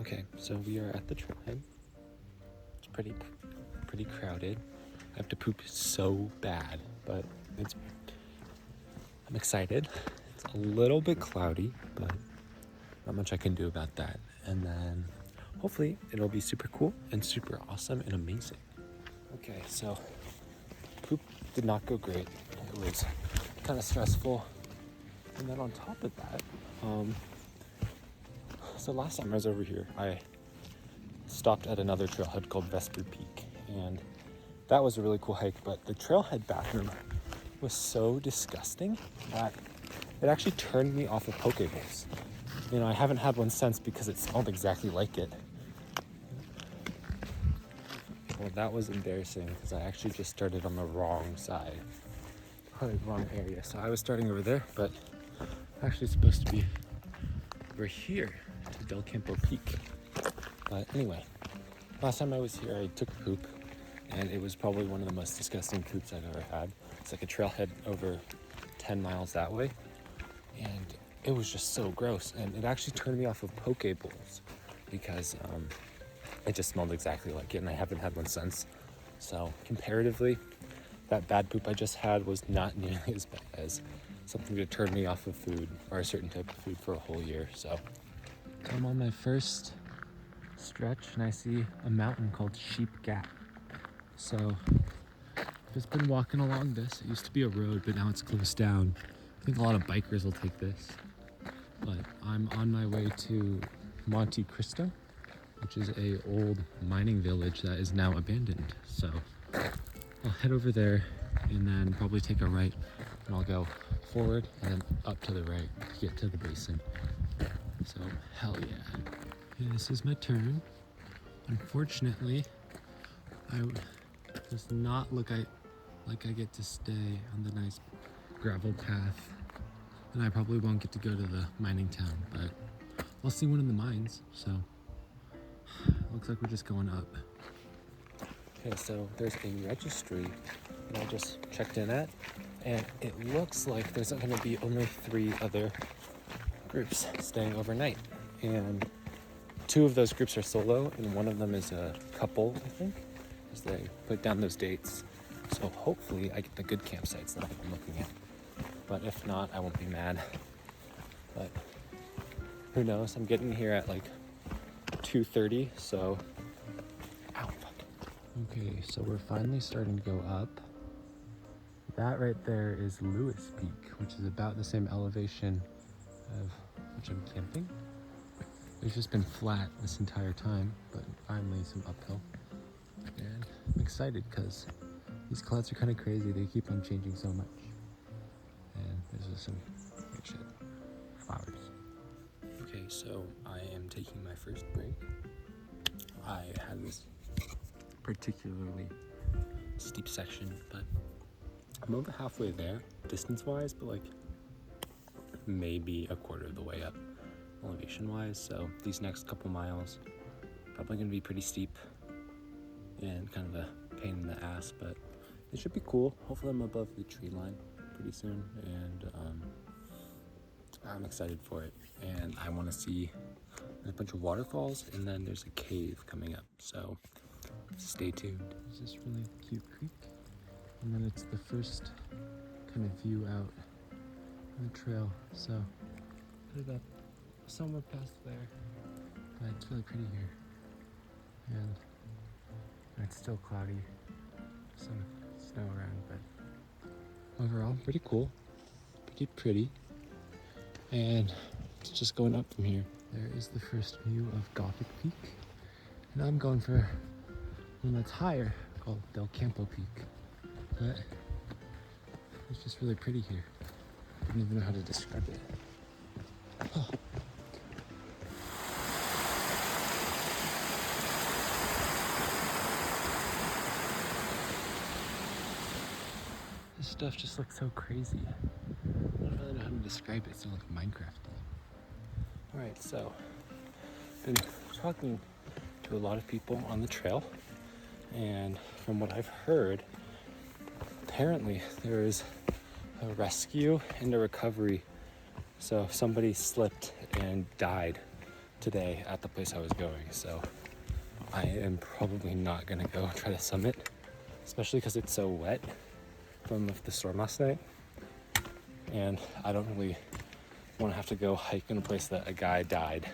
Okay, so we are at the tribe. It's pretty crowded. I have to poop so bad, but I'm excited. It's a little bit cloudy, but not much I can do about that. And then hopefully it'll be super cool and super awesome and amazing. Okay, so poop did not go great. It was kind of stressful. And then on top of that, so last time I was over here, I stopped at another trailhead called Vesper Peak, and that was a really cool hike, but the trailhead bathroom was so disgusting that it actually turned me off of poke bowls. You know, I haven't had one since because it smelled exactly like it. Well, that was embarrassing because I actually just started on the wrong side, or the wrong area. So I was starting over there, but actually supposed to be over here to Del Campo Peak. But anyway, last time I was here, I took a poop, and it was probably one of the most disgusting poops I've ever had. It's like a trailhead over 10 miles that way, and it was just so gross. And it actually turned me off of poke bowls because it just smelled exactly like it, and I haven't had one since. So comparatively, that bad poop I just had was not nearly as bad as something to turn me off of food or a certain type of food for a whole year. So I'm on my first stretch and I see a mountain called Sheep Gap. So I've just been walking along this. It used to be a road, but now it's closed down. I think a lot of bikers will take this. But I'm on my way to Monte Cristo, which is a old mining village that is now abandoned. So I'll head over there and then probably take a right, and I'll go forward and then up to the right to get to the basin. So hell yeah. Okay, this is my turn. Unfortunately, does not look like I get to stay on the nice gravel path, and I probably won't get to go to the mining town, but I'll see one of the mines. So looks like we're just going up. Okay, so there's a registry that I just checked in at, and it looks like there's going to be only 3 other groups staying overnight, and 2 of those groups are solo, and one of them is a couple, I think, as they put down those dates. So hopefully I get the good campsites that I've been looking at, but if not, I won't be mad. But who knows? I'm getting here at like 2:30, so ow, fuck. Okay, so we're finally starting to go up. That right there is Lewis Peak, which is about the same elevation of which I'm camping. It's just been flat this entire time, but finally some uphill. And I'm excited because these clouds are kind of crazy. They keep on changing so much. And there's just some good shit. Flowers. Okay, so I am taking my first break. I had this particularly steep section, but I'm over halfway there, distance-wise, but like maybe a quarter of the way up elevation-wise. So these next couple miles probably gonna be pretty steep and kind of a pain in the ass, but it should be cool. Hopefully I'm above the tree line pretty soon, and I'm excited for it. And I want to see a bunch of waterfalls, and then there's a cave coming up, so stay tuned. There's this really cute creek, and then it's the first kind of view out on the trail. So put it up somewhere past there, but it's really pretty here, and it's still cloudy, some snow around, but overall pretty cool, pretty, and it's just going up from here. There is the first view of Gothic Peak, and I'm going for one that's higher called Del Campo Peak, but it's just really pretty here. I don't even know how to describe it. Oh. This stuff just looks so crazy. I don't really know how to describe it. It's not like Minecraft though. Alright, so I've been talking to a lot of people on the trail, and from what I've heard, apparently there is a rescue and a recovery. So if somebody slipped and died today at the place I was going, so I am probably not gonna go try to summit, especially because it's so wet from the storm last night, and I don't really want to have to go hike in a place that a guy died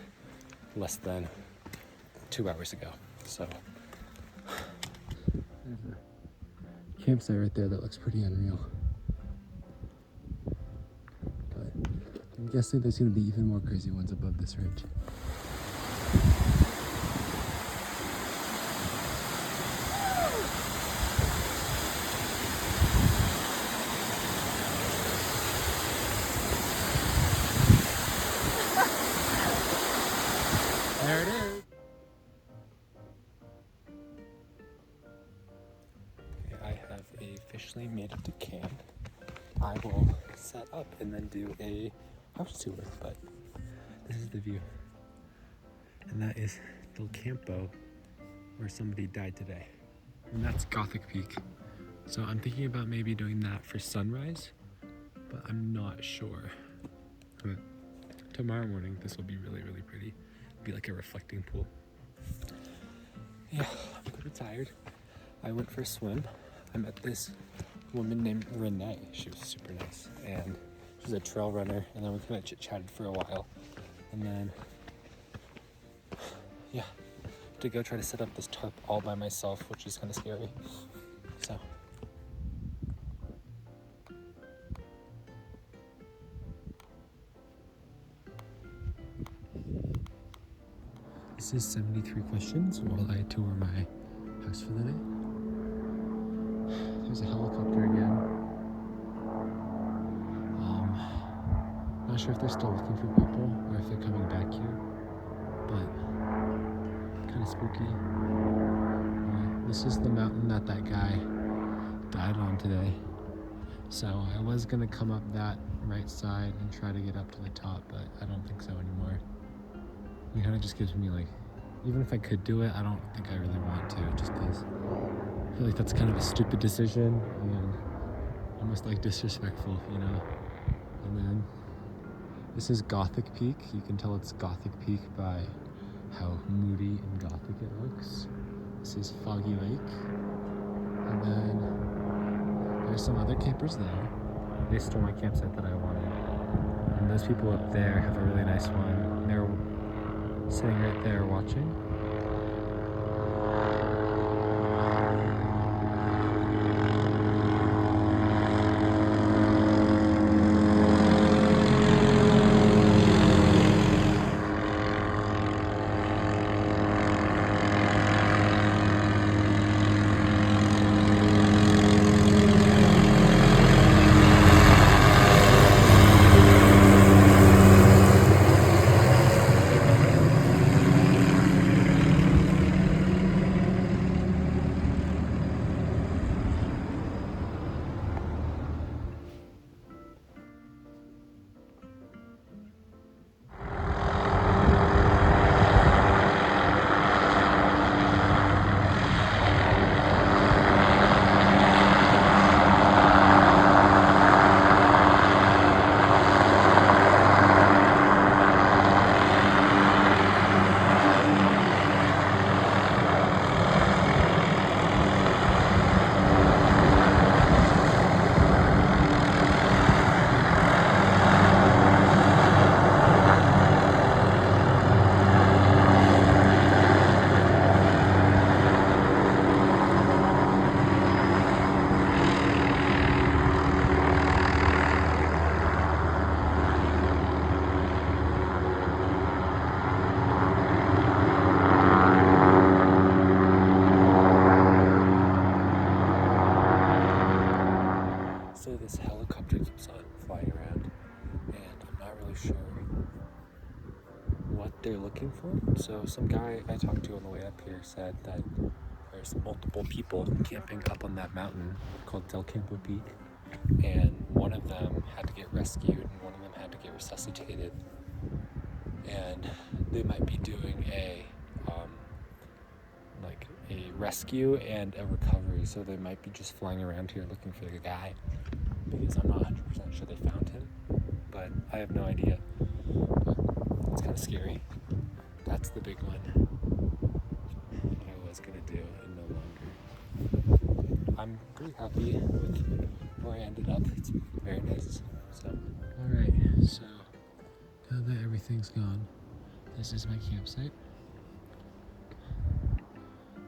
less than 2 hours ago. So there's a campsite right there that looks pretty unreal, but I'm guessing there's going to be even more crazy ones above this ridge. There it is. Okay, I have officially made it to camp. I will set up and then do a house tour, but this is the view. And that is Del Campo, where somebody died today. And that's Gothic Peak. So I'm thinking about maybe doing that for sunrise, but I'm not sure. But tomorrow morning, this will be really, really pretty. Be like a reflecting pool. Yeah, I'm pretty tired. I went for a swim. I met this woman named Renee. She was super nice, and she's a trail runner, and then we kind of chit-chatted for a while, and then yeah, to go try to set up this tarp all by myself, which is kind of scary. So this is 73 questions while I tour my house for the day. There's a helicopter again. Not sure if they're still looking for people or if they're coming back here, but kind of spooky. This is the mountain that guy died on today. So I was gonna come up that right side and try to get up to the top, but I don't think so anymore. It kind of just gives me like, even if I could do it, I don't think I really want to, just because I feel like that's kind of a stupid decision and almost like disrespectful, you know? And then this is Gothic Peak. You can tell it's Gothic Peak by how moody and gothic it looks. This is Foggy Lake. And then there's some other campers there. They stole my campsite that I wanted. And those people up there have a really nice one. They're sitting right there watching. So this helicopter keeps on flying around, and I'm not really sure what they're looking for. So some guy I talked to on the way up here said that there's multiple people camping up on that mountain called Del Campo Peak, and one of them had to get rescued and one of them had to get resuscitated, and they might be doing a rescue and a recovery, so they might be just flying around here looking for the guy, because I'm not 100% sure they found him, but I have no idea. It's kind of scary. That's the big one that I was gonna do and no longer. I'm pretty happy with where I ended up. It's very nice. So, alright, so now that everything's gone, this is my campsite.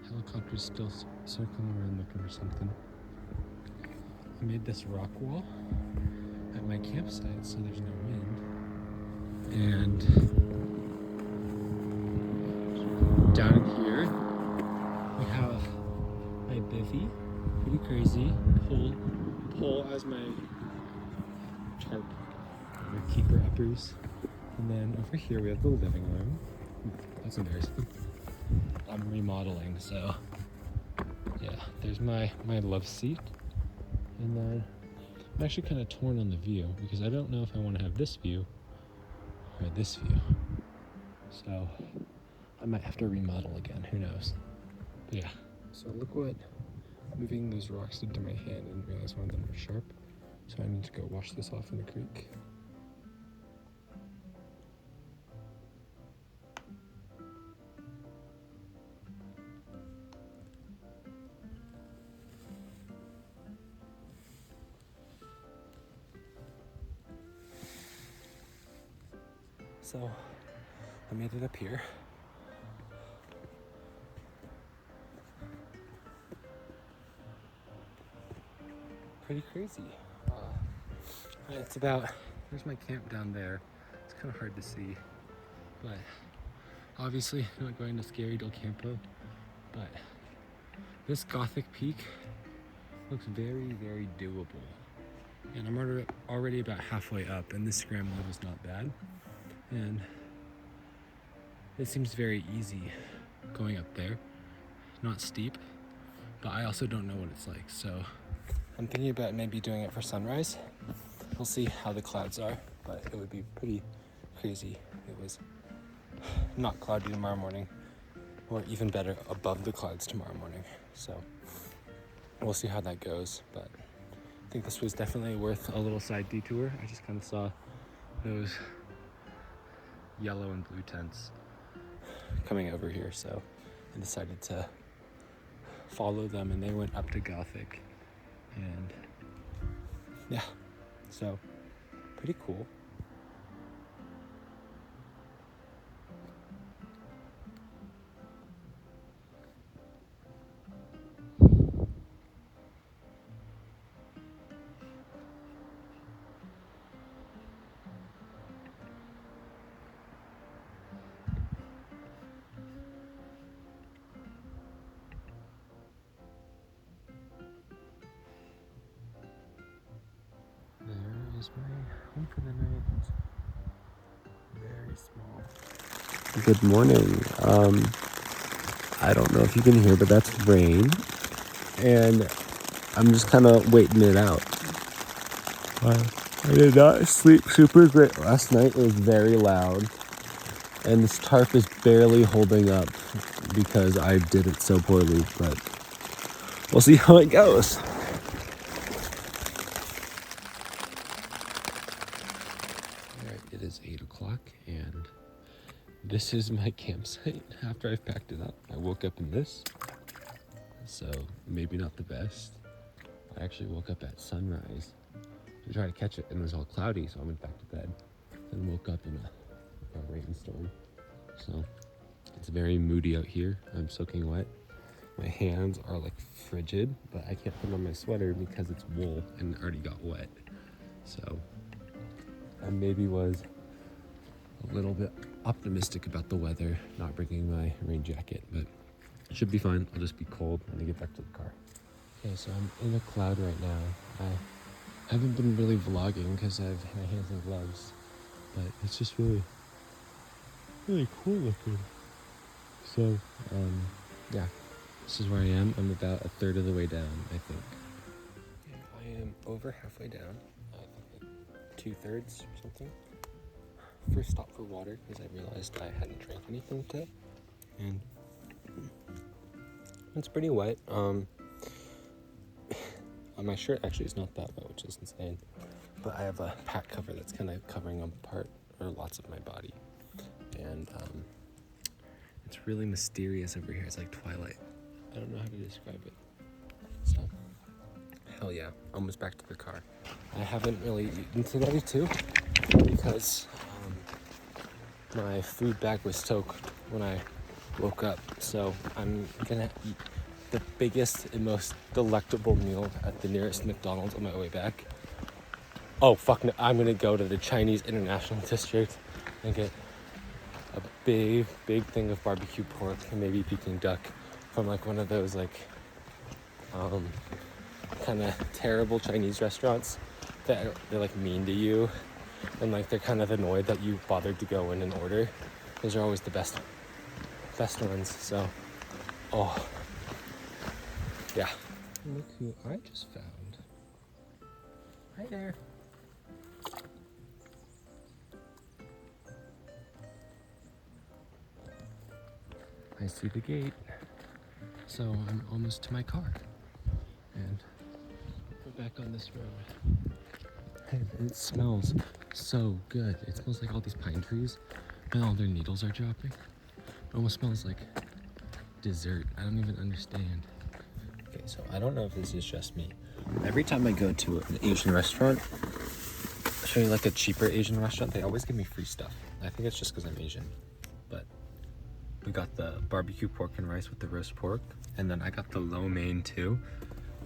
Helicopter's still circling around looking for something. I made this rock wall at my campsite so there's no wind. And down here we have my bivvy, pretty crazy. Pole as my tarp, my keeper uppers. And then over here we have the living room. That's embarrassing. I'm remodeling, so yeah, there's my love seat. And then I'm actually kind of torn on the view because I don't know if I want to have this view or this view. So I might have to remodel again, who knows. But yeah, so look what moving those rocks did to my hand. I didn't realize one of them was sharp. So I need to go wash this off in the creek. So I made it up here. Pretty crazy. It's about, there's my camp down there. It's kind of hard to see, but obviously not going to Scary Del Campo, but this Gothic peak looks very, very doable. And I'm already about halfway up, and this scramble was not bad. And it seems very easy going up there. Not steep, but I also don't know what it's like, so I'm thinking about maybe doing it for sunrise. We'll see how the clouds are, but it would be pretty crazy. It was not cloudy tomorrow morning, or even better, above the clouds tomorrow morning. So we'll see how that goes, but I think this was definitely worth a little side detour. I just kind of saw those yellow and blue tents coming over here, so I decided to follow them, and they went up to Gothic, and yeah, so pretty cool. There is my home for the night. Very small. Good morning. I don't know if you can hear, but that's rain. And I'm just kind of waiting it out. I did not sleep super great last night. It was very loud. And this tarp is barely holding up because I did it so poorly, but we'll see how it goes. Alright, it is 8 o'clock, and this is my campsite after I've packed it up. I woke up in this, so maybe not the best. I actually woke up at sunrise to try to catch it, and it was all cloudy, so I went back to bed and woke up in a rainstorm. So it's very moody out here. I'm soaking wet. My hands are like frigid, but I can't put on my sweater because it's wool and it already got wet. So I maybe was a little bit optimistic about the weather, not bringing my rain jacket, but it should be fine. I'll just be cold when I get back to the car. Okay, so I'm in a cloud right now. I haven't been really vlogging because I have my hands in gloves, but it's just really cool looking. So, yeah, this is where I am. I'm about a third of the way down, I think. I am over halfway down. I think like 2/3 or something. First stop for water because I realized I hadn't drank anything today, and it's pretty wet. My shirt actually is not that wet, which is insane, but I have a pack cover that's kind of covering a part or lots of my body, and It's really mysterious over here. It's like Twilight. I don't know how to describe it. So, hell yeah. Almost back to the car. I haven't really eaten today too because my food bag was soaked when I woke up. So I'm gonna eat the biggest and most delectable meal at the nearest McDonald's on my way back. Oh fuck no, I'm gonna go to the Chinese International District and get a big thing of barbecue pork and maybe Peking duck from like one of those like kind of terrible Chinese restaurants that they're like mean to you and like they're kind of annoyed that you bothered to go in and order. Those are always the best ones. So, oh yeah. Look who I just found. Hi there. I see the gate. So I'm almost to my car. And we're back on this road. And it smells so good. It smells like all these pine trees and all their needles are dropping. It almost smells like dessert. I don't even understand. Okay, so I don't know if this is just me. Every time I go to an Asian restaurant, especially like a cheaper Asian restaurant, they always give me free stuff. I think it's just because I'm Asian. But we got the barbecue pork and rice with the roast pork, and then I got the lo mein too.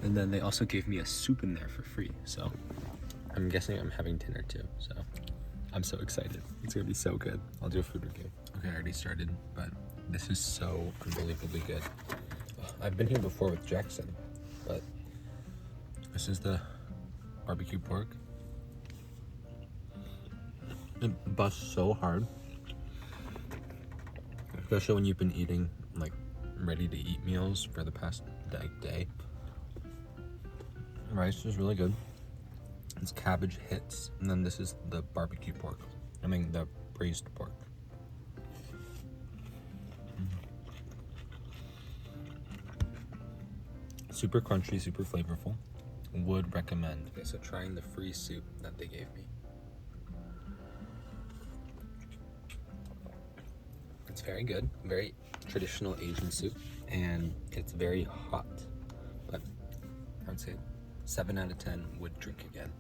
And then they also gave me a soup in there for free. So I'm guessing I'm having dinner too. So I'm so excited. It's gonna be so good. I'll do a food review. Okay, I already started, but this is so unbelievably good. I've been here before with Jackson, but this is the barbecue pork. It busts so hard, especially when you've been eating like ready to eat meals for the past day. Rice is really good. It's cabbage hits, and then this is the barbecue pork. I mean the braised pork. Super crunchy, super flavorful. Would recommend. Okay, so trying the free soup that they gave me. It's very good, very traditional Asian soup, and it's very hot. But I would say 7 out of 10 would drink again.